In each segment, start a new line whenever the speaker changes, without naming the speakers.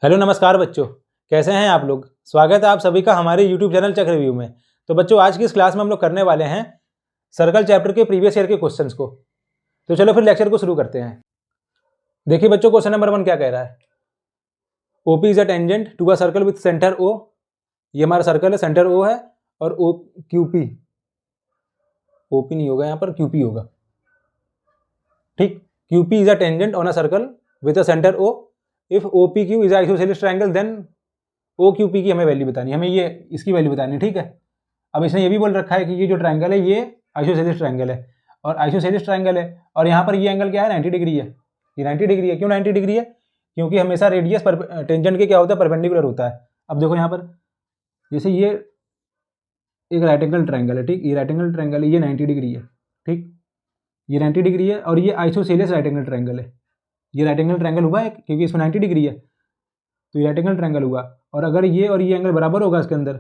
Hello नमस्कार बच्चों, कैसे हैं आप लोग। स्वागत है आप सभी का हमारे यूट्यूब चैनल चक्र रिव्यू में। तो बच्चों, आज की इस क्लास में हम लोग करने वाले हैं सर्कल चैप्टर के प्रीवियस ईयर के क्वेश्चंस को। तो चलो फिर लेक्चर को शुरू करते हैं। देखिए बच्चों, क्वेश्चन नंबर 1 क्या कह रहा है। OP is a tangent to a circle with centre O. ये हमारा सर्कल है, सेंटर ओ है और ओ क्यूपी, ओपी नहीं होगा, यहाँ पर क्यूपी होगा। ठीक, QP is a tangent on a circle with a centre O. If OP Q is isosceles triangle then O Q P की हमें वैल्यू बतानी, हमें ये इसकी वैल्यू बतानी है। ठीक है, अब इसने ये भी बोल रखा है कि ये जो ट्रायंगल है ये आइसोसेलेस ट्रायंगल है, और आइसोसेलेस ट्रायंगल है और यहाँ पर ये एंगल क्या है, 90 डिग्री है। ये 90 डिग्री है। क्यों 90 डिग्री है? क्योंकि हमेशा रेडियस पर टेंजेंट के क्या होता है, परपेंडिकुलर होता है। अब देखो यहाँ पर जैसे ये एक राइट एंगल ट्रायंगल है, ठीक, ये राइट एंगल ट्रायंगल है, ये 90 डिग्री है। ठीक, ये 90 डिग्री है और ये आइसोसेलेस राइट एंगल ट्रायंगल है। ये राइट एंगल ट्रायंगल हुआ है क्योंकि इसमें 90 डिग्री है, तो ये राइट एंगल ट्रायंगल हुआ। और अगर ये और ये एंगल बराबर होगा इसके अंदर,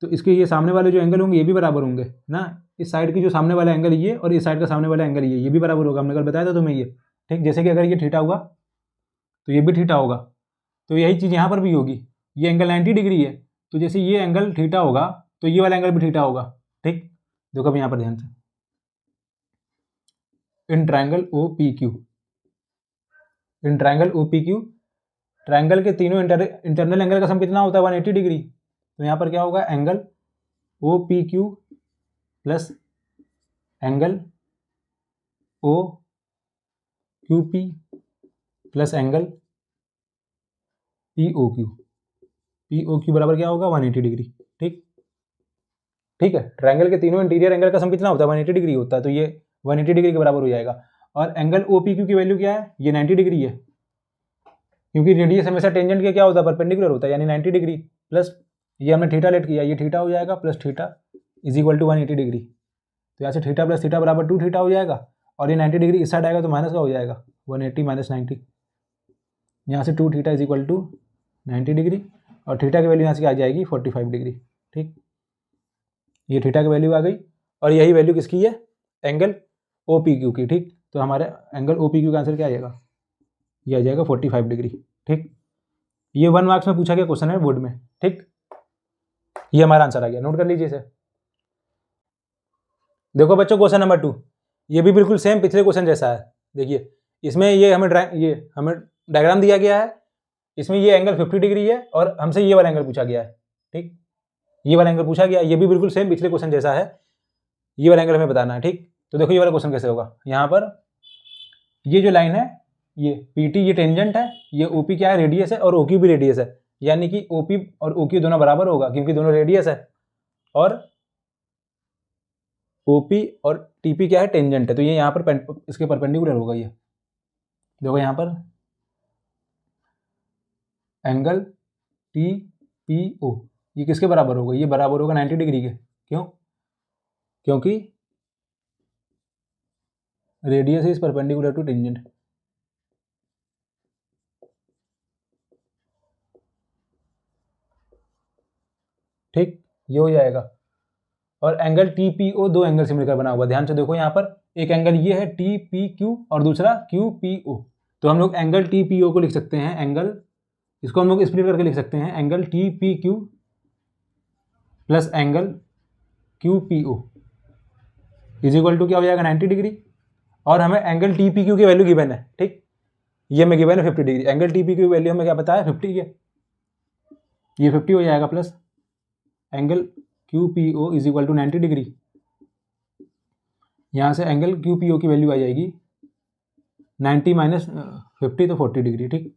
तो इसके ये सामने वाले जो एंगल होंगे ये भी बराबर होंगे ना। इस साइड की जो सामने वाला एंगल ये और इस साइड का सामने वाला एंगल ये भी बराबर होगा। हमने कल बताया था तुम्हें ये। ठीक, जैसे कि अगर ये थीटा हुआ तो ये भी थीटा होगा, तो यही चीज़ यहाँ पर भी होगी। ये एंगल 90 डिग्री है, तो जैसे ये एंगल थीटा होगा तो ये वाला एंगल भी थीटा होगा। ठीक, देखो अब यहाँ पर ध्यान से, in triangle O P Q, in triangle O P Q, triangle के तीनों इंटरनल एंगल का सम कितना होता है, 180 डिग्री। तो यहाँ पर क्या होगा, angle O P Q plus angle O Q P plus angle P O Q. P O Q बराबर क्या होगा, 180 डिग्री। ठीक, ठीक है, ट्रायंगल के तीनों इंटीरियर एंगल का सम कितना होता है, 180 डिग्री होता है, तो ये 180 डिग्री के बराबर हो जाएगा। और एंगल ओ पी क्यू की वैल्यू क्या है, ये 90 डिग्री है, क्योंकि रेडियस हमेशा टेंजेंट के क्या होता है, परपेंडिकुलर होता है, यानी 90 डिग्री प्लस ये हमने थीटा लेट किया, ये थीटा हो जाएगा plus theta is equal to 180 degree. तो यहाँ से थीटा प्लस थीटा बराबर 2 थीटा हो जाएगा, और ये 90 डिग्री इस साइड आएगा तो माइनस का हो जाएगा, 180 माइनस 90। यहाँ से 2 theta is equal to 90 degree, और थीटा की वैल्यू यहाँ से आ जाएगी 45 डिग्री। ठीक, ये थीटा की वैल्यू आ गई, और यही वैल्यू किसकी है, एंगल ओ पी क्यू की। ठीक, तो हमारे एंगल ओ पी क्यू का आंसर क्या आ जाएगा, ये आ जाएगा 45 डिग्री। ठीक, ये 1 मार्क्स में पूछा गया क्वेश्चन है बोर्ड में। ठीक, ये हमारा आंसर आ गया, नोट कर लीजिए इसे। देखो बच्चों, क्वेश्चन नंबर 2, ये भी बिल्कुल सेम पिछले क्वेश्चन जैसा है। देखिए इसमें ये हमें डायग्राम दिया गया है, इसमें ये एंगल 50 डिग्री है और हमसे ये वाला एंगल पूछा गया है। ठीक, ये वाला एंगल पूछा गया, ये भी बिल्कुल सेम पिछले क्वेश्चन जैसा है, ये वाला एंगल हमें बताना है। ठीक, तो देखो ये वाला क्वेश्चन कैसे होगा। यहाँ पर ये जो लाइन है, ये पी टी, ये टेंजेंट है, ये ओ पी क्या है, रेडियस है, और ओ क्यू भी रेडियस है, यानी कि ओ पी और ओ क्यू दोनों बराबर होगा क्योंकि दोनों रेडियस है, और ओपी और टीपी क्या है, टेंजेंट है, तो ये यहाँ पर इसके परपेंडिकुलर होगा। ये देखो यहाँ पर एंगल टी पी ओ ये किसके बराबर होगा, ये बराबर होगा 90 डिग्री के। क्यों? क्योंकि radius is perpendicular to tangent. ठीक, ये हो जाएगा। और एंगल टी पी ओ दो एंगल से मिलकर बना हुआ, ध्यान से देखो यहाँ पर एक एंगल ये है टी पी क्यू और दूसरा क्यू पी ओ। तो हम लोग एंगल टी पी ओ को लिख सकते हैं, एंगल इसको हम लोग स्प्लिट करके लिख सकते हैं, angle t p Q plus angle Q P O is equal to क्या हो जाएगा, 90 डिग्री। और हमें एंगल टी पी क्यू की वैल्यू गिवन है। ठीक, ये हमें गिवन है 50 degree. Angle t p q की वैल्यू हमें क्या पता है, 50 है, ये 50 हो जाएगा, plus angle Q P O is equal to 90 degree. यहाँ से एंगल क्यू पी ओ की वैल्यू आ जाएगी 90 माइनस 50 तो 40 डिग्री। ठीक,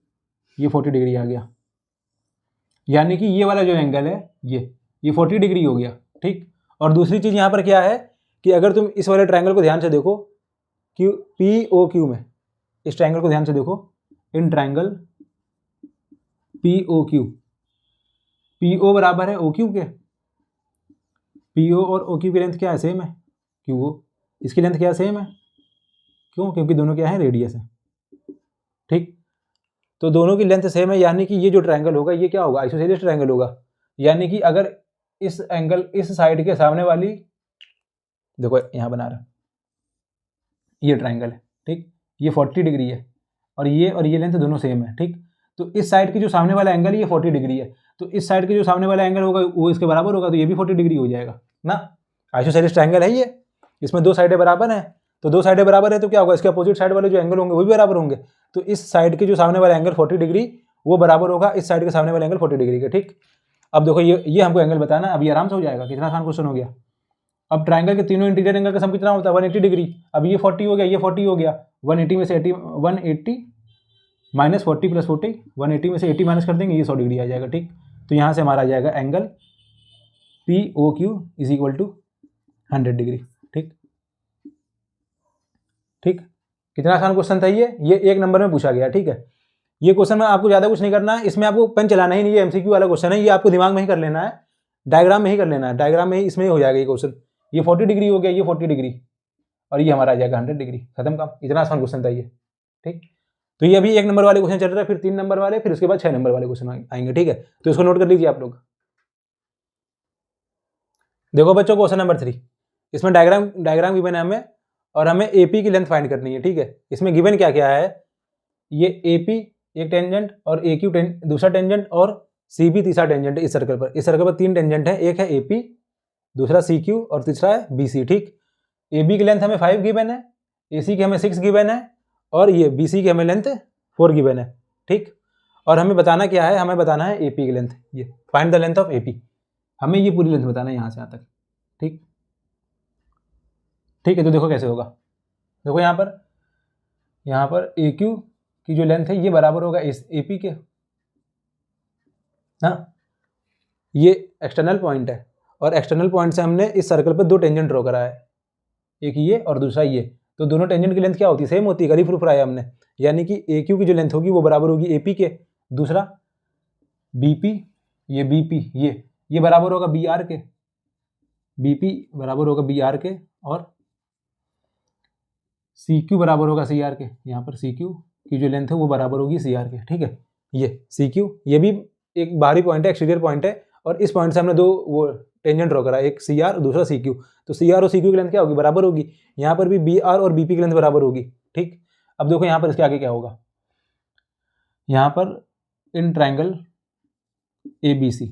ये 40 डिग्री आ गया, यानी कि ये वाला जो एंगल है ये 40 डिग्री हो गया। ठीक, और दूसरी चीज़ यहाँ पर क्या है कि अगर तुम इस वाले ट्रायंगल को ध्यान से देखो, क्यू पी ओ क्यू में, इस ट्रायंगल को ध्यान से देखो, in triangle P O Q, P O बराबर है ओ क्यू के, पी ओ और ओ क्यू की लेंथ क्या है, सेम है, क्यू ओ, इसकी लेंथ क्या है, सेम है। क्यों? क्योंकि दोनों क्या है, रेडियस है। ठीक, तो दोनों की लेंथ सेम है, यानी कि ये जो ट्रायंगल होगा ये क्या होगा, आइसोसेलेस ट्रायंगल होगा। यानी कि अगर इस एंगल इस साइड के सामने वाली, देखो यहाँ बना रहा, ये ट्रायंगल है, ठीक, ये 40 डिग्री है और ये लेंथ दोनों सेम है। ठीक, तो इस साइड की जो सामने वाला एंगल है ये 40 डिग्री है, तो इस साइड के जो सामने वाला एंगल होगा वो इसके बराबर होगा, तो ये भी 40 डिग्री हो जाएगा ना। आइसोसेलेस ट्रायंगल है ये, इसमें दो साइडें बराबर हैं, तो दो साइडें बराबर है तो क्या होगा, इसके अपोजिट साइड वाले जो एंगल होंगे वो भी बराबर होंगे, तो इस साइड के जो सामने वाला एंगल 40 डिग्री वो बराबर होगा इस साइड के सामने वाले एंगल 40 डिग्री के। ठीक, अब देखो ये हमको एंगल बताना, अब ये आराम से हो जाएगा, कितना आसान क्वेश्चन हो गया। अब ट्रायंगल के तीनों इंटीरियर एंगल का सम कितना होता है 180 डिग्री, अब ये 40 हो गया, ये 40 हो गया, 180 में से 180 माइनस 40 प्लस 40, 180 में से 80 माइनस कर देंगे, ये 100 डिग्री आ जाएगा। ठीक, तो यहाँ से हमारा आ जाएगा angle POQ is equal to 100 degree. ठीक ठीक, कितना आसान क्वेश्चन था ये 1 नंबर में पूछा गया। ठीक है, ये क्वेश्चन में आपको ज़्यादा कुछ नहीं करना है, इसमें आपको पेन चलाना ही नहीं है, MCQ वाला क्वेश्चन है, ये आपको दिमाग में ही कर लेना है, डायग्राम में ही कर लेना है, डायग्राम में ही इसमें ही हो जाएगा ये क्वेश्चन। ये 40 डिग्री हो गया, ये 40 डिग्री, और ये हमारा आ जाएगा 100 डिग्री, खत्म काम। इतना आसान क्वेश्चन था ये। ठीक, तो ये अभी 1 नंबर वाले क्वेश्चन चल रहा है, फिर 3 नंबर वाले, फिर उसके बाद 6 नंबर वाले क्वेश्चन आएंगे। ठीक है, तो इसको नोट कर लीजिए आप लोग। देखो बच्चों, क्वेश्चन नंबर 3, इसमें डायग्राम गिवन है हमें, और हमें AP की लेंथ फाइंड करनी है। ठीक है, इसमें गिवन क्या क्या है, ये AP एक टेंजेंट और AQ दूसरा टेंजेंट और CB तीसरा टेंजेंट है। इस सर्कल पर 3 टेंजेंट है, एक है AP, दूसरा CQ और तीसरा है BC। ठीक, AB की लेंथ हमें 5 गिवन है, AC की हमें 6 गिवन है, और ये BC की हमें लेंथ 4 गिवन है। ठीक, और हमें बताना क्या है, हमें बताना है AP की लेंथ, ये find the length of AP, हमें ये पूरी लेंथ बताना है यहाँ से यहाँ तक। ठीक ठीक है, तो देखो कैसे होगा। देखो यहाँ पर AQ की जो लेंथ है ये बराबर होगा इस AP के, हाँ, ये एक्सटर्नल पॉइंट है, और एक्सटर्नल पॉइंट से हमने इस सर्कल पर 2 टेंजेंट ड्रॉ करा है, एक ये और दूसरा ये, तो दोनों टेंजेंट की लेंथ क्या होती है, सेम होती है, करीब प्रूफ आया हमने, यानी कि AQ की जो लेंथ होगी वो बराबर होगी AP के, दूसरा BP, ये BP ये बराबर होगा BR के, BP बराबर होगा BR के, और CQ बराबर होगा CR के, यहाँ पर CQ की जो लेंथ है वो बराबर होगी CR के। ठीक है, ये CQ ये भी एक बाहरी पॉइंट है, एक्सटीरियर पॉइंट है, और इस पॉइंट से हमने 2 वो टेंजेंट ड्रॉ करा, एक CR और दूसरा CQ, तो CR और CQ की लेंथ क्या होगी, बराबर होगी। यहाँ पर भी BR और BP की लेंथ बराबर होगी। ठीक, अब देखो यहाँ पर इसके आगे क्या होगा, यहाँ पर in triangle ABC,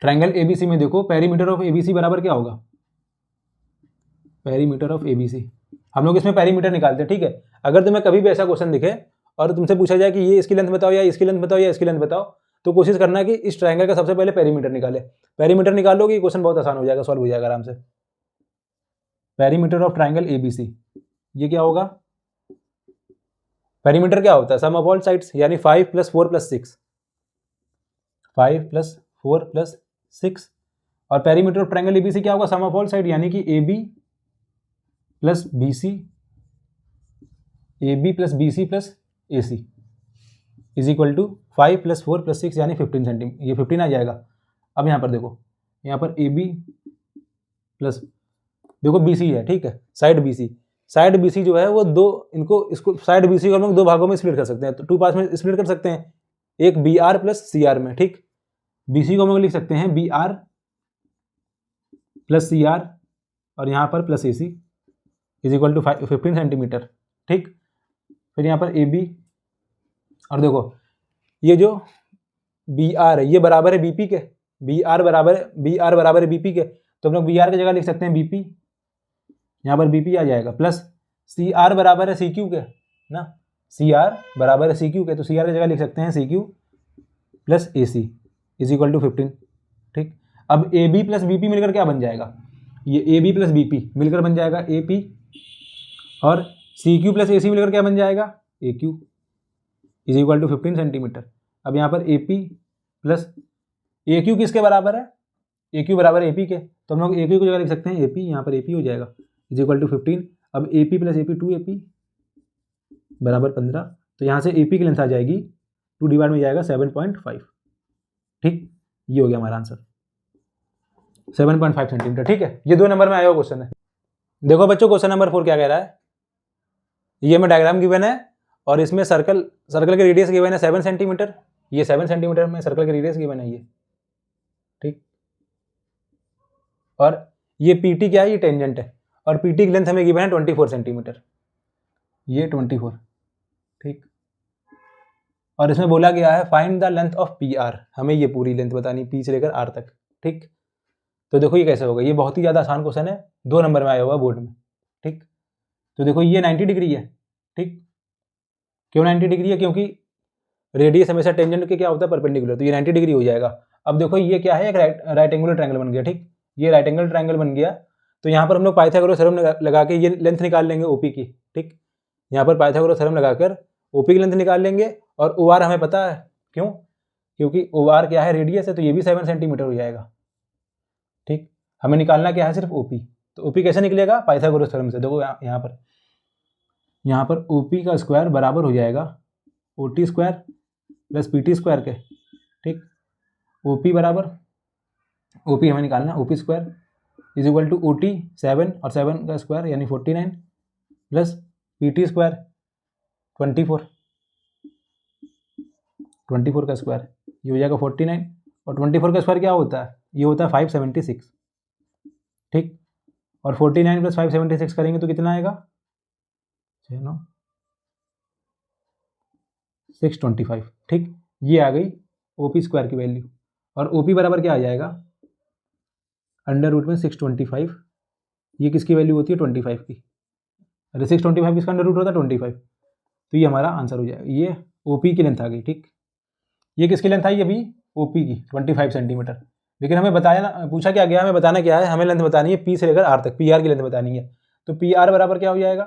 triangle ABC में देखो पेरीमीटर ऑफ ABC बराबर क्या होगा, पेरीमीटर ऑफ ABC, हम लोग इसमें पेरीमीटर निकालते हैं। ठीक है, अगर तुम्हें कभी भी ऐसा क्वेश्चन दिखे और तुमसे पूछा जाए कि ये इसकी लेंथ बताओ या इसकी लेंथ बताओ या इसकी लेंथ बताओ, तो कोशिश करना कि इस ट्रायंगल का सबसे पहले पेरीमीटर निकाले। पेरीमीटर निकालोगे क्वेश्चन बहुत आसान हो जाएगा, सॉल्व हो जाएगा आराम से। पेरीमीटर ऑफ ट्रायंगल ABC, ये क्या होगा, पेरीमीटर क्या होता है, सम ऑफ ऑल साइड्स, यानी 5 + 4 + 6, 5 + 4 + 6, और पेरीमीटर ऑफ ट्रायंगल ABC क्या होगा, सम ऑफ ऑल साइड, यानी कि AB + BC, AB + BC + AC is equal to 5 + 4 + 6 यानी 15 सेंटीमीटर, ये 15 आ जाएगा। अब यहाँ पर देखो, यहाँ पर AB प्लस देखो BC है, ठीक है, साइड BC जो है वो इसको साइड BC को हम लोग 2 भागों में स्प्लिट कर सकते हैं, तो 2 पार्ट्स में स्प्लिट कर सकते हैं, एक BR + CR में। ठीक, BC को हम लोग लिख सकते हैं BR + CR, और यहाँ पर plus AC is equal to 15 centimetre. ठीक, फिर यहाँ पर AB, और देखो ये जो BR है ये बराबर है BP के, BR बराबर है BP के, तो हम लोग BR की जगह लिख सकते हैं BP, यहाँ पर BP आ जाएगा, प्लस CR बराबर है CQ के ना, CR बराबर है CQ के, तो CR की जगह लिख सकते हैं CQ + AC is equal to 15। ठीक, अब AB + BP मिलकर क्या बन जाएगा, ये AB + BP मिलकर बन जाएगा AP, और CQ + AC मिलकर क्या बन जाएगा, AQ is equal to 15 centimetre. अब यहाँ पर AP + AQ किसके बराबर है, AQ बराबर है AP के, तो हम लोग AQ की जगह लिख सकते हैं AP, यहाँ पर AP हो जाएगा इज इक्वल टू 15। अब AP + AP 2AP बराबर 15, तो यहाँ से AP की लेंथ आ जाएगी 2 डिवाइड में जाएगा 7.5। ठीक, ये हो गया हमारा आंसर 7.5 सेंटीमीटर। ठीक है, ये 2 नंबर में आया हुआ क्वेश्चन है। देखो बच्चों, क्वेश्चन नंबर 4 क्या कह रहा है, ये में डायग्राम गिवन है, और इसमें सर्कल के रेडियस गिवन है 7 सेंटीमीटर, ये 7 सेंटीमीटर में सर्कल के रेडियस गिवन है ये। ठीक, और ये PT क्या है, ये टेंजेंट है, और PT की लेंथ हमें गिवन है 24 सेंटीमीटर, ये 24। ठीक, और इसमें बोला गया है find the length of P R, हमें ये पूरी लेंथ बतानी पी से लेकर आर तक। ठीक, तो देखो ये कैसे होगा, ये बहुत ही ज़्यादा आसान क्वेश्चन है, 2 नंबर में आया हुआ बोर्ड में। ठीक, तो देखो ये 90 डिग्री है। ठीक, क्यों 90 डिग्री है? क्योंकि रेडियस हमेशा टेंजेंट के क्या होता है, परपेंडिकुलर, तो ये 90 डिग्री हो जाएगा। अब देखो ये क्या है, एक राइट एंगुलर ट्रायंगल बन गया। ठीक, ये राइट एंगल ट्रायंगल बन गया, तो यहाँ पर हम लोग पाइथागोरस थ्योरम लगा के ये लेंथ निकाल लेंगे ओपी की। ठीक, यहाँ पर पाइथागोरस थ्योरम लगाकर ओपी की लेंथ निकाल लेंगे, और ओ आर हमें पता है, क्यों? क्योंकि ओ आर क्या है, रेडियस है, तो ये भी 7 सेंटीमीटर हो जाएगा। ठीक, हमें निकालना क्या है, सिर्फ ओपी। तो ओपी कैसे निकलेगा, पाइथागोरस थ्योरम से। देखो यहाँ पर ओपी का स्क्वायर बराबर हो जाएगा O T square plus P T square के। ठीक, ओपी बराबर, ओपी हमें निकालना, O P square is equal to O T 7 और 7 का स्क्वायर यानी 49 प्लस पीटी स्क्वायर 24 का स्क्वायर, ये हो जाएगा 49, और 24 का स्क्वायर क्या होता है, ये होता है 576। ठीक, और 49 प्लस 576 करेंगे तो कितना आएगा, 625। ठीक, ये आ गई ओपी स्क्वायर की वैल्यू, और ओपी बराबर क्या आ जाएगा, अंडर रूट में 625, ये किसकी वैल्यू होती है, 25 की। अरे 625 किसका अंडर रूट होता है, 25, तो ये हमारा आंसर हो जाएगा। ये ओपी की लेंथ आ गई। ठीक, ये किसकी लेंथ आई अभी, ओपी की 25 सेंटीमीटर। लेकिन हमें बताया ना, पूछा क्या गया, हमें बताना क्या है, हमें लेंथ बतानी है पी से लेकर आर तक, पी आर की लेंथ बतानी है। तो पी आर बराबर क्या हो जाएगा,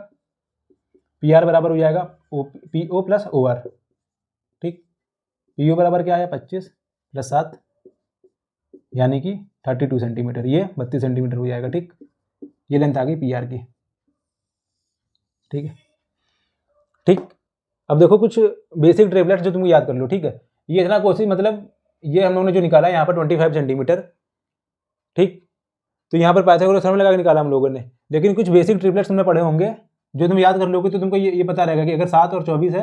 पी आर बराबर हो जाएगा P O plus O R. ठीक, पी ओ बराबर क्या आया, 25 प्लस 7 यानी कि 32 सेंटीमीटर, ये 32 सेंटीमीटर हो जाएगा। ठीक, ये लेंथ आ गई पी आर की। ठीक है, ठीक, अब देखो कुछ बेसिक ट्रिपलेट्स जो तुम याद कर लो। ठीक है, ये इतना कोशिश, मतलब ये हम लोगों ने जो निकाला है यहाँ पर 25 सेंटीमीटर। ठीक, तो यहाँ पर पाइथागोरस थ्योरम लगा के निकाला हम लोगों ने, लेकिन कुछ बेसिक ट्रिपलेट्स तुमने पढ़े होंगे, जो तुम याद कर लोगे तो तुमको ये पता रहेगा कि अगर 7 और 24 है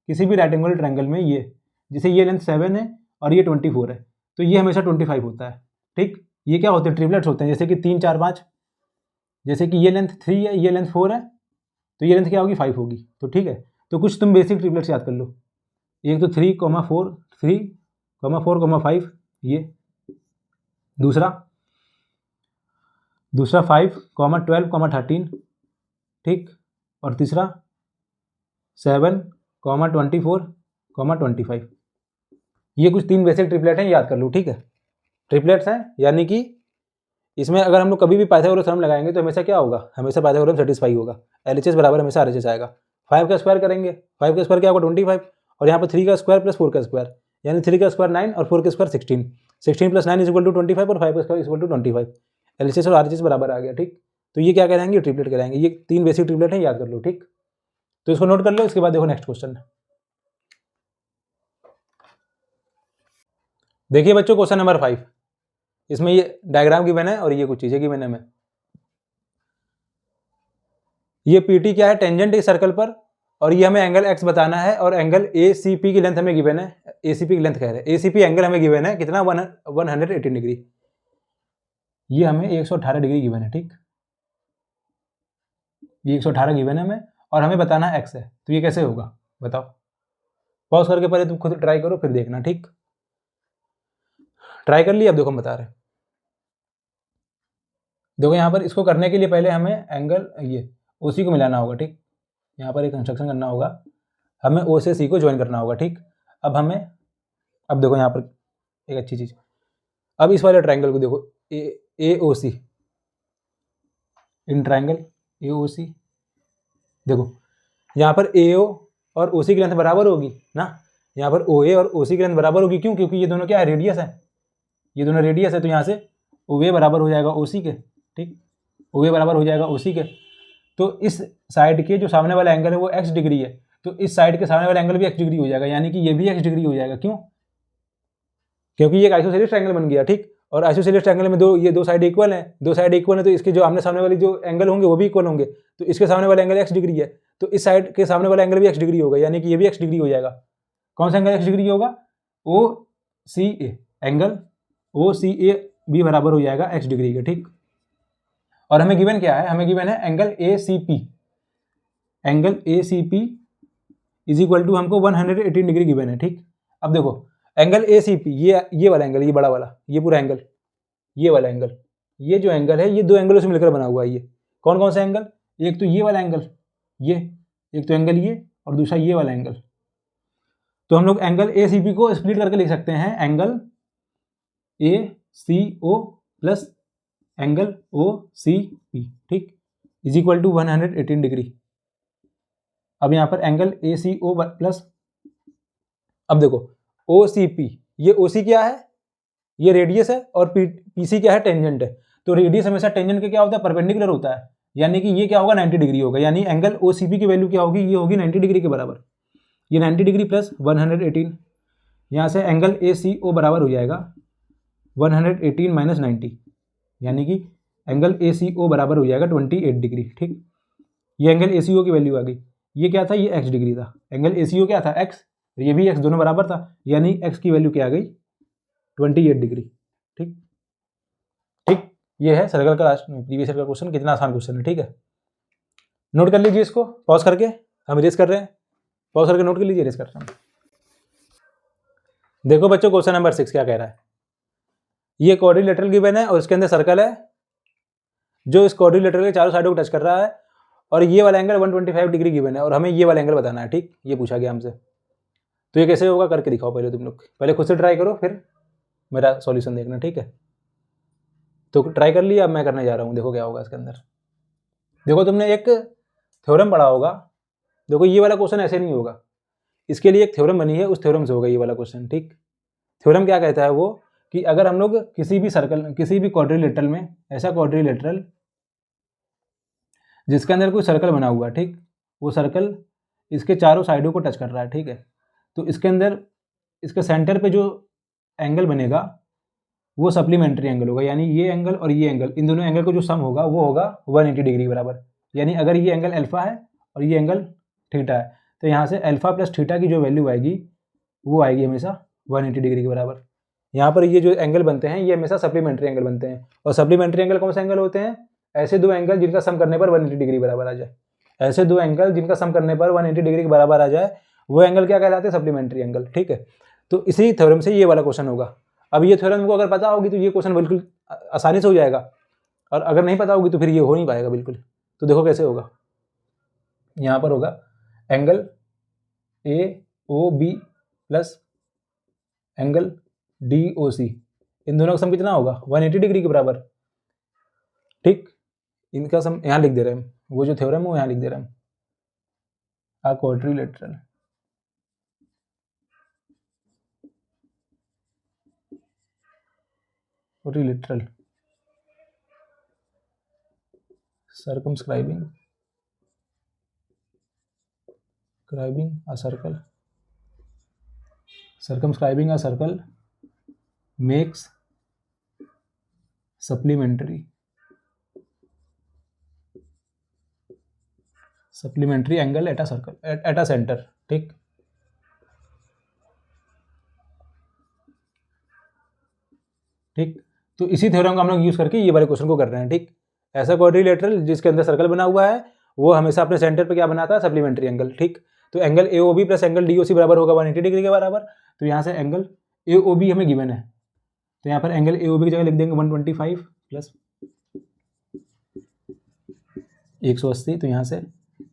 किसी भी राइट एंगल ट्रायंगल में, ये जैसे ये लेंथ 7 है और ये 24 है, तो ये हमेशा 25 होता है। ठीक, ये क्या होते हैं, ट्रिपलेट्स होते हैं, जैसे कि 3 4 5, जैसे कि ये लेंथ 3 है, ये लेंथ 4 है, तो ये लेंथ क्या होगी, 5 होगी। तो ठीक है, तो कुछ तुम बेसिक ट्रिपलेट्स याद कर लो, एक तो 3,4 3,4,5, ये दूसरा 5,12,13। ठीक, और तीसरा 7,24,25। ये कुछ 3 बेसिक ट्रिपलेट हैं, याद कर लो। ठीक है, ट्रिपलेट्स हैं, यानी कि इसमें अगर हम लोग कभी भी पाइथागोरस थ्योरम लगाएंगे तो हमेशा क्या होगा, हमेशा पाइथागोरस सेटिस्फाई होगा। एलएचएस बराबर हमेशा आरएचएस आएगा। 5 का स्क्वायर करेंगे, 5 का स्क्वायर क्या होगा, 25, और यहाँ पर 3 का स्क्वायर प्लस 4 का स्क्वायर, यानी 3 का स्क्वायर 9 और 4 का square 16, 16 plus 9 is equal to 25, और 5 का square is equal to 25। LHS और आरएचएस बराबर आ गया। ठीक, तो ये क्या कहलाएंगे, ट्रिपलेट कहलाएंगे। ये 3 बेसिक ट्रिपलेट हैं, याद कर लो। ठीक, तो इसको नोट कर लो। इसके बाद देखो नेक्स्ट क्वेश्चन, देखिए बच्चों क्वेश्चन नंबर 5, इसमें ये डायग्राम गिवन है और ये कुछ चीजें गिवन है हमें। ये पीटी क्या है, टेंजेंट है सर्कल पर, और ये हमें एंगल एक्स बताना है, और एंगल एसीपी की लेंथ हमें गिवन है, एसीपी की लेंथ कह रहे हैं, एसीपी एंगल हमें गिवन है कितना, 118 डिग्री, ये हमें 118 डिग्री गिवन है। ठीक, ये 118 गिवन है हमें, और हमें बताना है एक्स है, तो ये कैसे होगा बताओ। पॉज करके पहले तुम खुद ट्राई करो, फिर देखना। ठीक, ट्राई कर लिया, अब देखो हम बता रहे हैं। देखो यहाँ पर इसको करने के लिए पहले हमें एंगल ये ओसी को मिलाना होगा। ठीक, यहाँ पर एक कंस्ट्रक्शन करना होगा, हमें ओ से सी को ज्वाइन करना होगा। ठीक, अब देखो यहाँ पर एक अच्छी चीज, अब इस वाले ट्रायंगल को देखो, ए ओ सी, इन ट्रायंगल ए ओ सी, देखो यहाँ पर ए ओ और ओ सी की लेंथ बराबर होगी ना, यहाँ पर ओ ए और ओ सी की लेंथ बराबर होगी। क्यों? क्योंकि ये दोनों क्या है, रेडियस है, ये दोनों रेडियस है, तो यहाँ से ओ ए बराबर हो जाएगा ओ सी के। ठीक, ओ ए बराबर हो जाएगा ओ सी के, तो इस साइड के जो सामने वाला एंगल है वो x डिग्री है, तो इस साइड के सामने वाला एंगल भी x डिग्री हो जाएगा, यानी कि ये भी x डिग्री हो जाएगा। क्यों? क्योंकि ये एक आइसोसेलेस ट्रायंगल बन गया। ठीक, और आइसोसेलेस ट्रायंगल में ये दो साइड इक्वल हैं, दो साइड इक्वल है, तो इसके जो आमने सामने वाले जो एंगल होंगे वो भी इक्वल होंगे, तो इसके सामने वाला एंगल x डिग्री है, तो इस साइड के सामने वाला एंगल भी x डिग्री होगा, यानी कि ये भी x डिग्री हो जाएगा। कौन सा एंगल x डिग्री होगा? ओ सी ए, एंगल ओ सी ए भी बराबर हो जाएगा x डिग्री के। ठीक, और हमें गिवन क्या है, हमें गिवन है angle A C P, angle A C P is equal to हमको 118 डिग्री गिवन है, ठीक। अब देखो एंगल ए सी पी, ये वाला एंगल, ये बड़ा वाला, ये पूरा एंगल, ये वाला एंगल, ये जो एंगल है ये दो एंगलों से मिलकर बना हुआ है। ये कौन कौन सा एंगल, एक तो ये वाला एंगल, ये एक तो एंगल ये, और दूसरा ये वाला एंगल। तो हम लोग एंगल ए सी पी को स्प्लिट करके लिख सकते हैं angle A C O plus angle O C P, ठीक, इज इक्वल टू 118 डिग्री। अब यहाँ पर angle A C O plus, अब देखो ओ सी पी, ये ओ सी क्या है, ये रेडियस है, और पी सी क्या है, टेंजेंट है। तो रेडियस हमेशा टेंजेंट के क्या होता है, परपेंडिकुलर होता है, यानी कि ये क्या होगा 90 डिग्री होगा, यानी एंगल ओ सी पी की वैल्यू क्या होगी, ये होगी 90 डिग्री के बराबर। ये 90 डिग्री प्लस 118, यहाँ से एंगल ए सी ओ बराबर हो जाएगा 118 माइनस 90, यानी कि एंगल ए सी ओ बराबर हो जाएगा 28 डिग्री, ठीक। ये एंगल ए सी ओ की वैल्यू आ गई। ये क्या था, ये एक्स डिग्री था, एंगल ए सी ओ क्या था, एक्स, ये भी एक्स, दोनों बराबर था, यानी एक्स की वैल्यू क्या आ गई 28 डिग्री, ठीक। ठीक, ये है सर्कल का प्रीवियस ईयर का क्वेश्चन, कितना आसान क्वेश्चन है, ठीक है। नोट कर लीजिए इसको, पॉज करके, हम इरेज कर रहे हैं, पॉज करके नोट कर लीजिए, इरेज कर रहे हैं। देखो बच्चों क्वेश्चन नंबर 6 क्या कह रहा है, ये क्वाड्रिलेटरल गिवन है और इसके अंदर सर्कल है जो इस क्वाड्रिलेटरल के चारों साइडों को टच कर रहा है, और ये वाला एंगल 125 डिग्री गिवन है और हमें ये वाला एंगल बताना है, ठीक। ये पूछा गया हमसे, तो ये कैसे होगा करके दिखाओ पहले तुम लोग, पहले खुद से ट्राई करो फिर मेरा सॉल्यूशन देखना, ठीक है। तो ट्राई कर लिया, अब मैं करने जा रहा हूँ, देखो क्या होगा इसके अंदर। देखो तुमने एक थ्योरम पढ़ा होगा, देखो ये वाला क्वेश्चन ऐसे नहीं होगा, इसके लिए एक थ्योरम बनी है, उस थ्योरम से होगा ये वाला क्वेश्चन, ठीक। थ्योरम क्या कहता है वो, कि अगर हम लोग किसी भी सर्कल, किसी भी क्वाड्रिलेटरल में, ऐसा क्वाड्रिलेटरल जिसके अंदर कोई सर्कल बना हुआ है, ठीक, वो सर्कल इसके चारों साइडों को टच कर रहा है, ठीक है, तो इसके अंदर इसके सेंटर पे जो एंगल बनेगा वो सप्लीमेंट्री एंगल होगा, यानी ये एंगल और ये एंगल, इन दोनों एंगल को जो सम होगा वो होगा 180 डिग्री के बराबर। यानी अगर ये एंगल अल्फा है और ये एंगल थीटा है, तो यहाँ से अल्फा प्लस थीटा की जो वैल्यू आएगी वो आएगी हमेशा 180 डिग्री के बराबर। यहाँ पर ये जो एंगल बनते हैं ये हमेशा सप्लीमेंट्री एंगल बनते हैं, और सप्लीमेंट्री एंगल कौन से एंगल होते हैं, ऐसे दो एंगल जिनका सम करने पर 180 डिग्री बराबर आ जाए, ऐसे दो एंगल जिनका सम करने पर 180 डिग्री के बराबर आ जाए, वो एंगल क्या कहलाते हैं, सप्लीमेंट्री एंगल, ठीक है। तो इसी थ्योरम से ये वाला क्वेश्चन होगा। अब ये थ्योरम को अगर पता होगी तो ये क्वेश्चन बिल्कुल आसानी से हो जाएगा, और अगर नहीं पता होगी तो फिर ये हो नहीं पाएगा बिल्कुल। तो देखो कैसे होगा, यहाँ पर होगा angle A O B plus angle D O C, इन दोनों का सम कितना होगा 180 डिग्री के बराबर, ठीक। इनका सम यहाँ लिख दे रहे हैं हम, वो जो थ्योरम है वो यहाँ लिख दे रहे हैं हम, uh quadrilateral quadrilateral circumscribing a circle makes supplementary angle at a circle at a center, ठीक। ठीक, तो इसी थ्योरम का हम लोग यूज करके ये वाले क्वेश्चन को कर रहे हैं, ठीक। ऐसा क्वाड्रिलेटरल जिसके अंदर सर्कल बना हुआ है वो हमेशा अपने सेंटर पे क्या बनाता है, सप्लीमेंट्री एंगल, ठीक। तो angle A O B plus angle D O C बराबर होगा 180 डिग्री के बराबर। तो यहाँ से एंगल ए ओ बी हमें गिवन है, तो यहाँ पर एंगल ए ओ बी की जगह लिख देंगे 125 प्लस 180, तो यहाँ से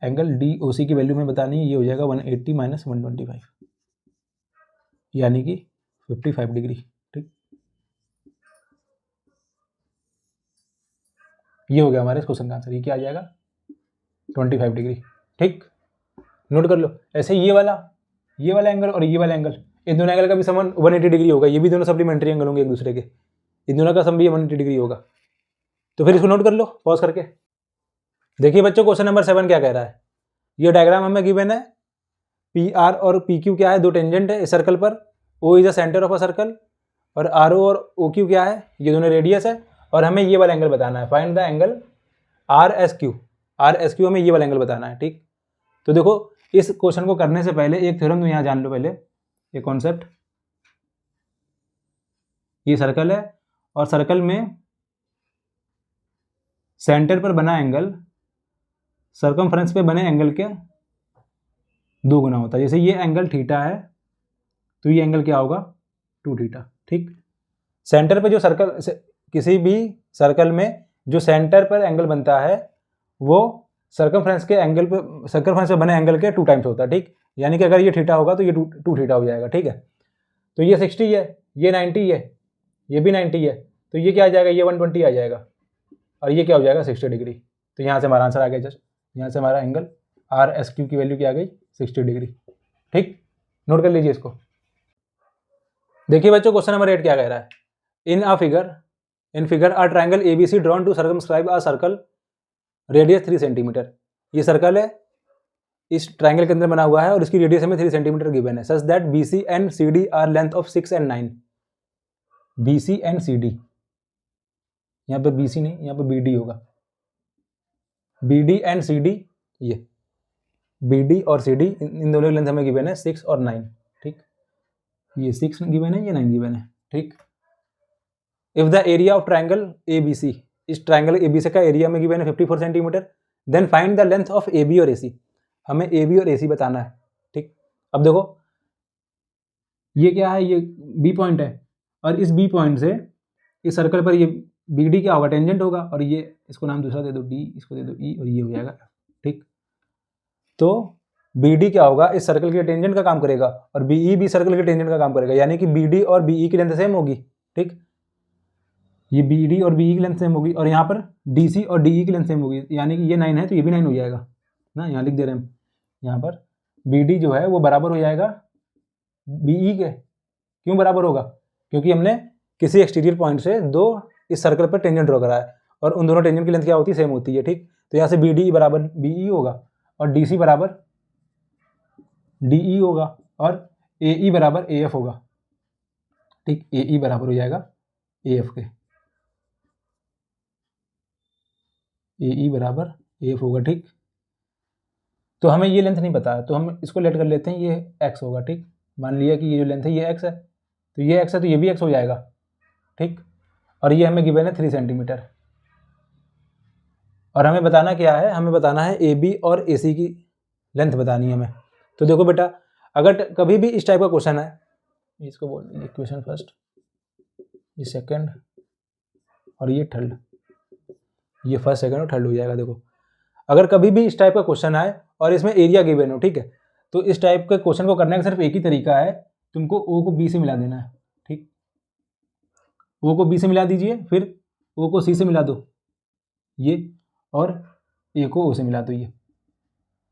एंगल डी ओ सी की वैल्यू में बतानी है, ये हो जाएगा 180 माइनस 125, यानी कि 55 डिग्री, ठीक। ये हो गया हमारे इस क्वेश्चन का आंसर, ये क्या आ जाएगा 25 डिग्री, ठीक। नोट कर लो। ऐसे ये वाला एंगल और ये वाला एंगल, इन दोनों एंगल का भी सम 180 डिग्री होगा, ये भी दोनों सप्लीमेंट्री एंगल होंगे एक दूसरे के, इन दोनों का सम भी 180 डिग्री होगा। तो फिर इसको नोट कर लो पॉज करके। देखिए बच्चों क्वेश्चन नंबर 7 क्या कह रहा है, ये डायग्राम हमें गिवन है, पी आर और पी क्यू क्या है, दो टेंजेंट है इस सर्कल पर, O is the centre of a circle, और आर ओ और ओ क्यू क्या है, ये दोनों रेडियस है, और हमें ये वाला एंगल बताना है, find the angle R S Q हमें ये वाला एंगल बताना है, ठीक। तो देखो इस क्वेश्चन को करने से पहले एक थ्योरम तो यहाँ जान लो पहले, ये कॉन्सेप्ट, ये सर्कल है और सर्कल में सेंटर पर बना एंगल सर्कमफ्रेंस पे बने एंगल के 2 गुना होता है। जैसे ये एंगल थीटा है तो ये एंगल क्या होगा 2 थीटा। ठीक, सेंटर पे जो सर्कल, किसी भी सर्कल में जो सेंटर पर एंगल बनता है वो सर्कमफ्रेंस के एंगल पे, सर्कमफ्रेंस से बने एंगल के 2 टाइम्स होता है। ठीक, यानी कि अगर ये थीटा होगा तो ये 2 थीटा हो जाएगा। ठीक है, तो ये 60 है, ये 90 है, ये भी 90 है, तो ये क्या आ जाएगा, ये 120 आ जाएगा और ये क्या हो जाएगा 60 डिग्री। तो यहाँ से हमारा आंसर आ गया। जस्ट यहाँ से हमारा एंगल RSQ की वैल्यू क्या आ गई 60 डिग्री। ठीक, नोट कर लीजिए इसको। देखिए बच्चों, क्वेश्चन नंबर 8 क्या कह रहा है। In figure a triangle ABC drawn to circumscribe a circle radius 3 centimetre. ये सर्कल है, इस ट्राइंगल के अंदर बना हुआ है और इसकी रेडियस हमें 3 सेंटीमीटर गिवन है। Such that BC and CD are length of 6 and 9। BC and CD, यहाँ पे BC नहीं, यहाँ पे BD होगा। BD एंड CD, ये BD और CD इन दोनों की लेंथ हमें गिवन है 6 और 9। ठीक, ये 6 गिवन है, ये 9 गिवन है। ठीक, if the area of triangle ABC, इस ट्राइंगल ABC का एरिया में गिवन है 54 centimetre, then find the length of AB और AC। हमें AB और AC बताना है। ठीक, अब देखो ये क्या है, ये B पॉइंट है और इस B पॉइंट से इस सर्कल पर ये BD क्या होगा, टेंजेंट होगा, और ये इसको नाम दूसरा दे दो D, इसको दे दो E, और ये हो जाएगा। ठीक, तो BD क्या होगा, इस सर्कल के टेंजेंट का काम करेगा और BE भी सर्कल के टेंजेंट का काम करेगा, यानी कि BD और BE की लेंथ सेम होगी। ठीक, ये BD और BE की लेंथ सेम होगी और यहाँ पर DC और DE की लेंथ सेम होगी, यानी कि ये 9 है तो ये भी 9 हो जाएगा ना। यहाँ लिख दे रहे हैं हम, यहाँ पर BD जो है वो बराबर हो जाएगा BE के। क्यों बराबर होगा, क्योंकि हमने किसी एक्सटीरियर पॉइंट से 2 इस सर्कल पर टेंजेंट ड्रॉ करा है और उन दोनों टेंजेंट की लेंथ क्या होती है, सेम होती है। ठीक, तो यहाँ से BD बराबर BE होगा और DC बराबर DE होगा और AE बराबर AF होगा। ठीक, AE बराबर हो जाएगा AF के, AE बराबर AF होगा। ठीक, तो हमें ये लेंथ नहीं पता है तो हम इसको लेट कर लेते हैं, ये x होगा। ठीक, मान लिया कि ये जो लेंथ है ये x है, तो ये x है तो ये भी x हो जाएगा। ठीक, और ये हमें गिवन है 3 सेंटीमीटर और हमें बताना क्या है, हमें बताना है AB और AC की लेंथ बतानी है हमें। तो देखो बेटा, अगर कभी भी इस टाइप का क्वेश्चन है, इसको बोल दीजिए इक्वेशन फर्स्ट, ये सेकंड और ये थर्ड, ये फर्स्ट सेकंड और थर्ड हो जाएगा। देखो अगर कभी भी इस टाइप का क्वेश्चन आए और इसमें एरिया गिवन हो, ठीक है, तो इस टाइप के क्वेश्चन को करने का सिर्फ एक ही तरीका है, तुमको O को B से मिला देना है। ठीक, O को B से मिला दीजिए, फिर O को C से मिला दो ये, और A को O से मिला दो ये।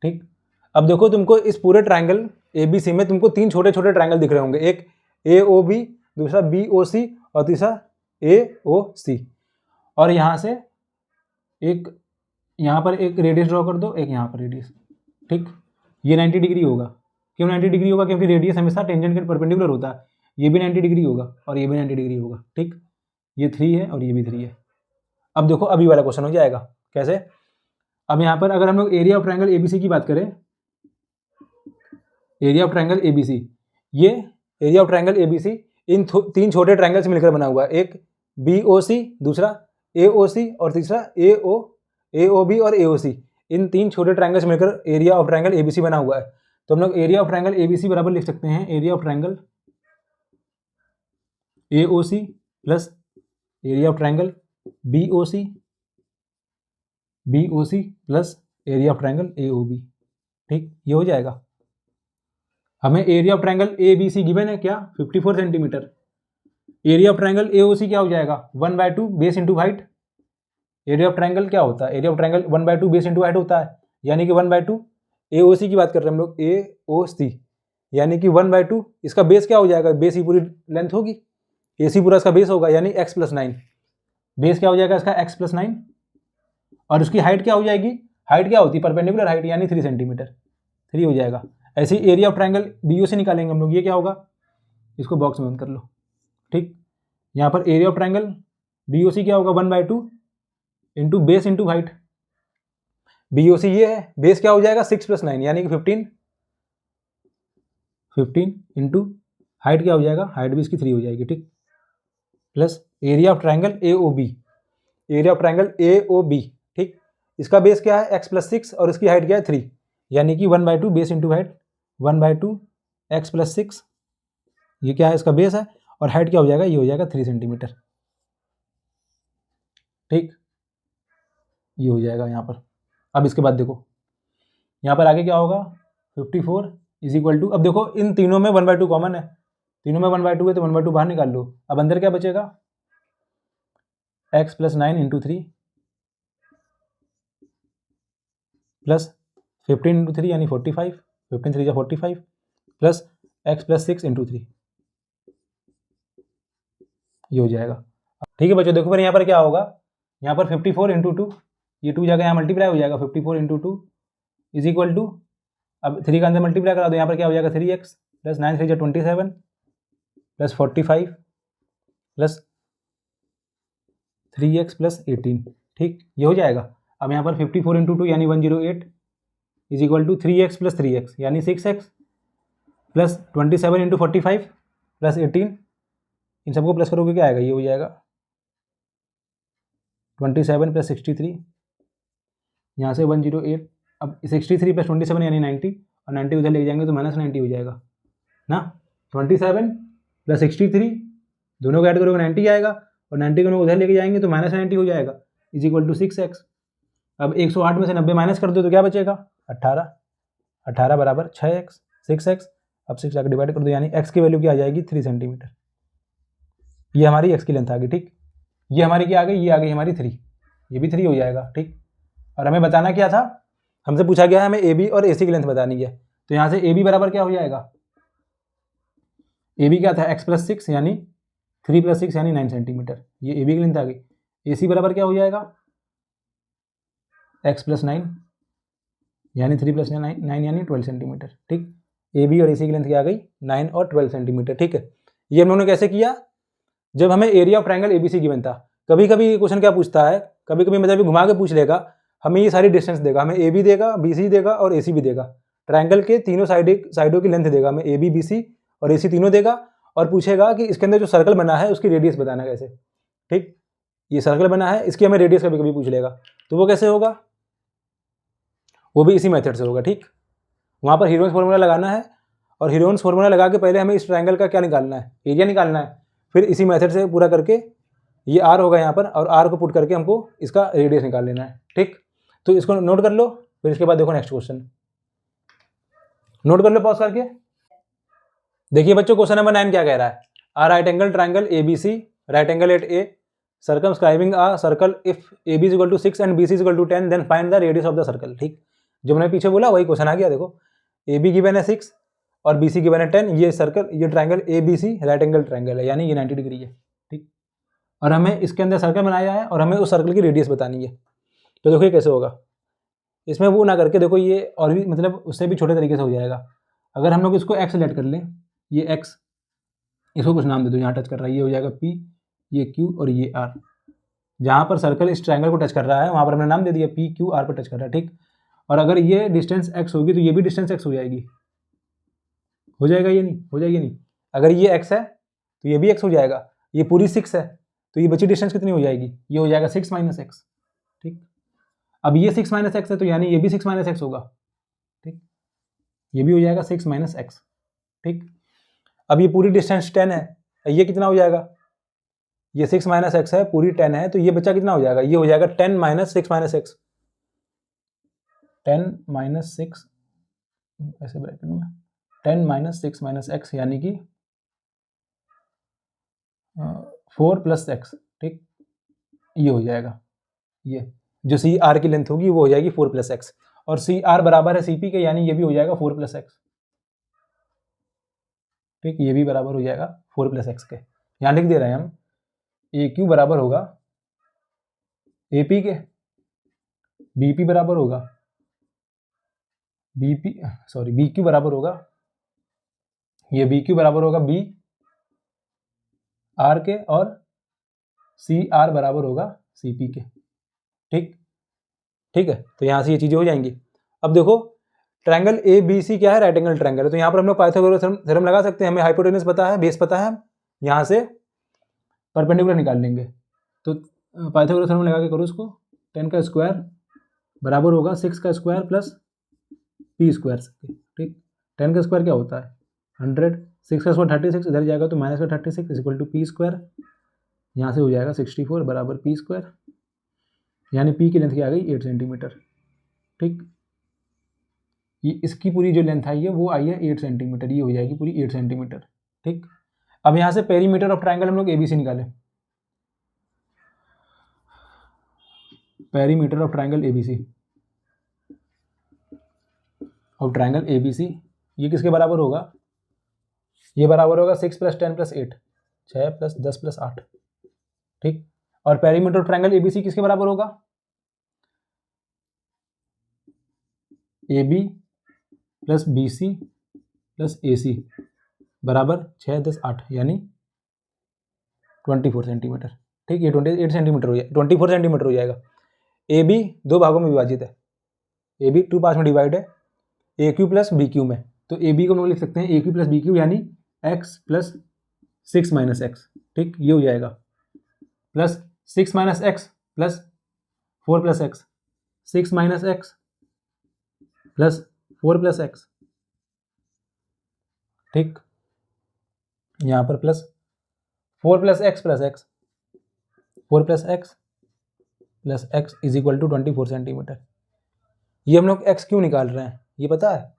ठीक, अब देखो तुमको इस पूरे ट्राइंगल ABC में तुमको 3 छोटे छोटे ट्राइंगल दिख रहे होंगे, एक AOB, दूसरा BOC और तीसरा AOC, और यहाँ से एक यहाँ पर एक रेडियस ड्रॉ कर दो, एक यहाँ पर रेडियस। ठीक, ये 90 डिग्री होगा। क्यों 90 डिग्री होगा, क्योंकि रेडियस हमेशा टेंजेंट के परपेंडिकुलर होता है। ये भी 90 डिग्री होगा और ये भी 90 डिग्री होगा। ठीक, ये 3 है और ये भी 3 है। अब देखो अभी वाला क्वेश्चन हो जाएगा कैसे। अब यहाँ पर अगर हम लोग एरिया ऑफ ट्राइंगल ABC की बात करें, एरिया ऑफ ट्राइंगल ABC, ये एरिया ऑफ ट्राइंगल ABC इन 3 छोटे ट्राइंगल से मिलकर बना हुआ है, एक BOC, दूसरा AOC और तीसरा AOB और AOC। इन 3 छोटे ट्राइंगल से मिलकर एरिया ऑफ ट्राइंगल ABC बना हुआ है। तो हम लोग एरिया ऑफ ट्राइंगल ABC बराबर लिख सकते हैं area of triangle AOC plus area of triangle BOC plus area of triangle AOB। ठीक, ये हो जाएगा। हमें area of triangle ABC given है क्या 54 centimetre. Area of triangle AOC क्या हो जाएगा 1/2 base into height. Area of triangle क्या होता है, area of triangle 1/2 base into height होता है, यानी कि 1/2 AOC की बात कर रहे हैं हम लोग, AOC यानी कि 1/2 इसका बेस क्या हो जाएगा, बेस ही पूरी लेंथ होगी, AC पूरा इसका बेस होगा, यानी x + 9। बेस क्या हो जाएगा इसका x + 9 और उसकी हाइट क्या हो जाएगी, हाइट क्या होती है परपेंडिकुलर हाइट, यानी 3 सेंटीमीटर, 3 हो जाएगा। ऐसे ही एरिया ऑफ ट्राइंगल BOC निकालेंगे हम लोग, ये क्या होगा, इसको बॉक्स में बंद कर लो। ठीक, यहाँ पर एरिया ऑफ ट्राइंगल BOC क्या होगा 1/2 into base into height. BOC ये है, बेस क्या हो जाएगा 6 + 9 यानी कि 15 इंटू हाइट क्या हो जाएगा, हाइट भी इसकी 3 हो जाएगी। ठीक, plus area of triangle AOB, area of triangle AOB। ठीक, इसका बेस क्या है x + 6 और इसकी हाइट क्या है 3, यानी कि 1/2 base into height 1/2 x plus 6, ये क्या है, इसका बेस है, और हाइट क्या हो जाएगा, ये हो जाएगा 3 सेंटीमीटर। ठीक, ये हो जाएगा यहाँ पर। अब इसके बाद देखो यहाँ पर आगे क्या होगा, 54 इज इक्वल टू, अब देखो इन तीनों में 1/2 कॉमन है, तीनों में 1/2 है तो 1/2 बाहर निकाल लो। अब अंदर क्या बचेगा, x plus 9 into 3 plus 15 into 3 यानी 45, 15 3 45 प्लस x प्लस 6 इंटू 3, ये हो जाएगा। ठीक है बच्चों, देखो फिर यहाँ पर क्या होगा, यहाँ पर 54 इंटू 2, ये 2 जगह यहाँ मल्टीप्लाई हो जाएगा, 54 इंटू 2 इज इक्वल टू, अब 3 का अंदर मल्टीप्लाई करा दो, यहाँ पर क्या हो जाएगा 3x plus 9 3 27 plus 45 plus 3x plus 18। ठीक, ये हो जाएगा। अब यहाँ पर 54 इंटू 2 यानी 108 is equal to 3x plus 3x यानी 6x प्लस 27 इंटू 45 प्लस 18, इन सबको प्लस करोगे क्या आएगा, ये हो जाएगा 27 प्लस 63, यहाँ से 108, अब 63 प्लस 27 यानी 90, और 90 उधर ले जाएंगे तो माइनस 90 हो जाएगा ना। 27 प्लस 63 दोनों को ऐड करोगे 90 आएगा, और 90 को उधर लेके जाएंगे तो माइनस 90 हो जाएगा, इज इक्वल टू 6x। अब 108 में से 90 माइनस कर दो तो क्या बचेगा, 18, 18 बराबर 6x, 6x, अब 6 जाकर डिवाइड कर दो, यानी x की वैल्यू क्या आ जाएगी 3 सेंटीमीटर। ये हमारी x की लेंथ आ गई। ठीक, ये हमारी क्या आ गई, ये आ गई हमारी 3, ये भी 3 हो जाएगा। ठीक, और हमें बताना क्या था, हमसे पूछा गया है हमें AB और AC की लेंथ बतानी है, तो यहाँ से AB बराबर क्या हो जाएगा, AB क्या था x प्लस 6 यानी 3 प्लस 6 यानी 9 सेंटीमीटर, ये AB की लेंथ आ गई। AC बराबर क्या हो जाएगा, x प्लस 9 यानी 3 प्लस 9 यानी 12 सेंटीमीटर। ठीक, AB और AC की लेंथ क्या आ गई 9 और 12 सेंटीमीटर। ठीक है, ये हम लोगों ने कैसे किया, जब हमें area of triangle ABC given था। कभी कभी क्वेश्चन क्या पूछता है, कभी कभी मतलब घुमा के पूछ लेगा, हमें ये सारी डिस्टेंस देगा, हमें AB देगा, BC देगा और AC भी देगा, ट्रायंगल के तीनों साइडों की लेंथ देगा, हमें AB BC और AC तीनों देगा, और पूछेगा कि इसके अंदर जो सर्कल बना है उसकी रेडियस बताना कैसे। ठीक, ये सर्कल बना है, इसकी हमें रेडियस कभी कभी पूछ लेगा, तो वो कैसे होगा, वो भी इसी मेथड से होगा। ठीक, वहाँ पर हीरोन्स फॉर्मूला लगाना है, और हीरोन्स फॉर्मूला लगा के पहले हमें इस ट्रायंगल का क्या निकालना है, एरिया निकालना है, फिर इसी मेथड से पूरा करके ये r होगा यहाँ पर, और r को पुट करके हमको इसका रेडियस निकाल लेना है। ठीक, तो इसको नोट कर लो, फिर इसके बाद देखो नेक्स्ट क्वेश्चन, नोट कर लो पॉज करके। देखिए बच्चों, क्वेश्चन नंबर 9 क्या कह रहा है, uh right angle triangle ABC, right angle at A, circumscribing a circle if AB is equal to 6 and BC is equal to 10, then find the radius of the circle। ठीक, जो मैंने पीछे बोला वही क्वेश्चन आ गया। देखो AB गिवन है 6 और BC गिवन है 10, ये सर्कल, ये triangle ABC right angle triangle है, यानी ये 90 डिग्री है। ठीक, और हमें इसके अंदर सर्कल बनाया है और हमें उस सर्कल की रेडियस बतानी है। तो देखो ये कैसे होगा, इसमें वो ना करके देखो ये और भी मतलब उससे भी छोटे तरीके से हो जाएगा। अगर हम लोग इसको x लेट कर लें, ये x, इसको कुछ नाम दे दो, यहाँ टच कर रहा है, ये हो जाएगा P, ये Q और ये R। जहाँ पर सर्कल इस ट्रायंगल को टच कर रहा है वहाँ पर हमने नाम दे दिया P Q R पर टच कर रहा है। ठीक, और अगर ये डिस्टेंस x होगी तो ये भी डिस्टेंस x हो जाएगी, हो जाएगा ये नहीं, हो जाएगी नहीं। अगर ये x है तो ये भी x हो जाएगा, ये पूरी 6 है तो ये बची डिस्टेंस कितनी हो जाएगी, ये हो जाएगा 6 माइनस x। ठीक, अब ये 6 माइनस एक्स है तो यानी ये भी 6 माइनस एक्स होगा। ठीक, ये भी हो जाएगा 6 माइनस एक्स। ठीक, अब ये पूरी डिस्टेंस 10 है, ये कितना हो जाएगा, ये 6 माइनस एक्स है, पूरी 10 है, तो ये बच्चा कितना हो जाएगा, ये हो जाएगा 10 माइनस 6 माइनस एक्स, 10 माइनस 6 ऐसे ब्रैकेट में 10 माइनस 6 माइनस एक्स यानी कि 4 प्लस एक्स। ठीक, ये हो जाएगा, ये जो सी आर की लेंथ होगी वो हो जाएगी 4 प्लस एक्स, और सी आर बराबर है CP के, यानी ये भी हो जाएगा 4 प्लस एक्स। ठीक, ये भी बराबर हो जाएगा 4 प्लस एक्स के। यहाँ लिख दे रहे हैं हम AQ बराबर होगा AP के, BP बराबर होगा BQ बराबर होगा, ये BQ बराबर होगा B R के, और CR बराबर होगा CP के। ठीक, ठीक है, तो यहाँ से ये चीज़ें हो जाएंगी। अब देखो ट्रायंगल ABC क्या है, राइट एंगल ट्रायंगल है, तो यहाँ पर हम लोग पाइथागोरस थ्योरम लगा सकते हैं, हमें हाइपोटेनस पता है, बेस पता है, यहाँ से परपेंडिकुलर निकाल लेंगे। तो पाइथागोरस थ्योरम लगा के करो इसको, 10 का स्क्वायर बराबर होगा 6 का स्क्वायर प्लस P स्क्वायर। ठीक, 10 का स्क्वायर क्या होता है 100, 6 का स्क्वायर 36, इधर जाएगा तो माइनस का 36 is equal to P square, यहाँ से हो जाएगा 64 बराबर पी स्क्वायर, यानी पी की लेंथ क्या आ गई 8 सेंटीमीटर। ठीक, ये इसकी पूरी जो लेंथ आई है वो आई है 8 सेंटीमीटर, ये हो जाएगी पूरी 8 सेंटीमीटर। ठीक, अब यहाँ से पेरीमीटर ऑफ ट्राइंगल हम लोग एबीसी निकालें। Perimeter of triangle ABC, of triangle ABC ये किसके बराबर होगा, ये बराबर होगा 6 + 10 + 8, 6 + 10 + 8। ठीक, और पेरीमीटर ऑफ ट्राइंगल एबीसी किसके बराबर होगा, AB + BC + AC बराबर 6, 10, 8 यानी 24 सेंटीमीटर। ठीक, ये 28 सेंटीमीटर हो जाएगा, 24 सेंटीमीटर हो जाएगा। AB 2 भागों में विभाजित है, AB 2 पार्ट्स में डिवाइड है, AQ + BQ में। तो AB को हम लोग लिख सकते हैं AQ + BQ यानी x + 6 - x। ठीक, ये हो जाएगा plus 6 - x + 4 + x, 6 - x + 4 + x। ठीक, यहाँ पर plus 4 + x + x, 4 + x + x is equal to 24 centimetre. ये हम लोग x क्यों निकाल रहे हैं ये पता है,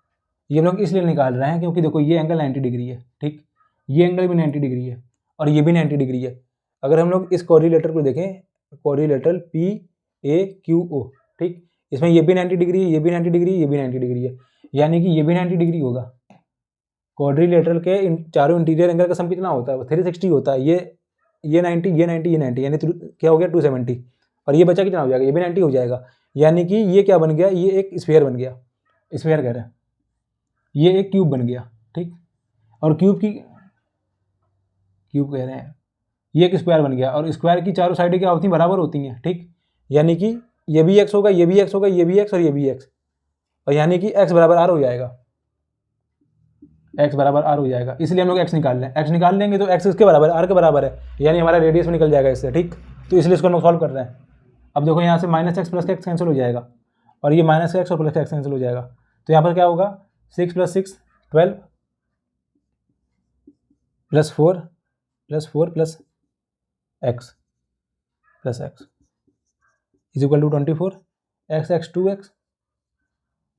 ये हम लोग इसलिए निकाल रहे हैं क्योंकि देखो ये एंगल 90 डिग्री है। ठीक, ये एंगल भी 90 डिग्री है और ये भी 90 डिग्री है। अगर हम लोग इस कोरिलेटर को देखें, कोरिलेटर PAQO, ठीक, इसमें ये भी 90 डिग्री है, ये भी 90 डिग्री, ये भी 90 डिग्री है, यानी कि ये भी 90 डिग्री होगा। क्वाड्रिलेटरल के चारों इंटीरियर एंगल का सम कितना होता है, 360 होता है। ये 90, ये 90, ये 90, यानी क्या हो गया 270, और ये बचा कितना हो जाएगा, ये भी 90 हो जाएगा। यानी कि ये क्या बन गया, ये एक स्फीयर बन गया, स्फीयर कह रहे हैं, ये एक क्यूब बन गया। ठीक, और क्यूब कह रहे हैं, ये एक स्क्वायर बन गया, और स्क्वायर की चारों साइडें क्या होती हैं, बराबर होती हैं। ठीक, यानी कि ये भी x होगा, ये भी x होगा, ये भी x और ये भी x, और यानी कि x बराबर r हो जाएगा, x बराबर r हो जाएगा। इसलिए हम लोग x निकाल लें, x निकाल लेंगे तो x किसके बराबर है, r के बराबर है, यानी हमारा रेडियस में निकल जाएगा इससे। ठीक, तो इसलिए इसको हम लोग सॉल्व कर रहे हैं। अब देखो यहाँ से -x + x कैंसिल हो जाएगा, और ये -x और +x कैंसिल हो जाएगा, तो यहाँ पर क्या होगा 6 + 6 12 + 4 + 4 + x + x is equal to 24, x 2x,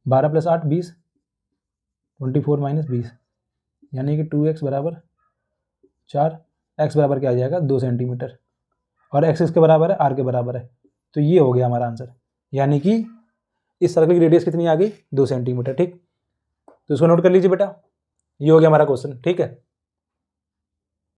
12 + 8 20, 24 - 20, यानी कि 2x बराबर 4, x बराबर क्या आ जाएगा 2 सेंटीमीटर, और x इसके बराबर है, r के बराबर है। तो ये हो गया हमारा आंसर, यानी कि इस सर्कल की रेडियस कितनी आ गई 2 सेंटीमीटर। ठीक, तो इसको नोट कर लीजिए बेटा, ये हो गया हमारा क्वेश्चन। ठीक है।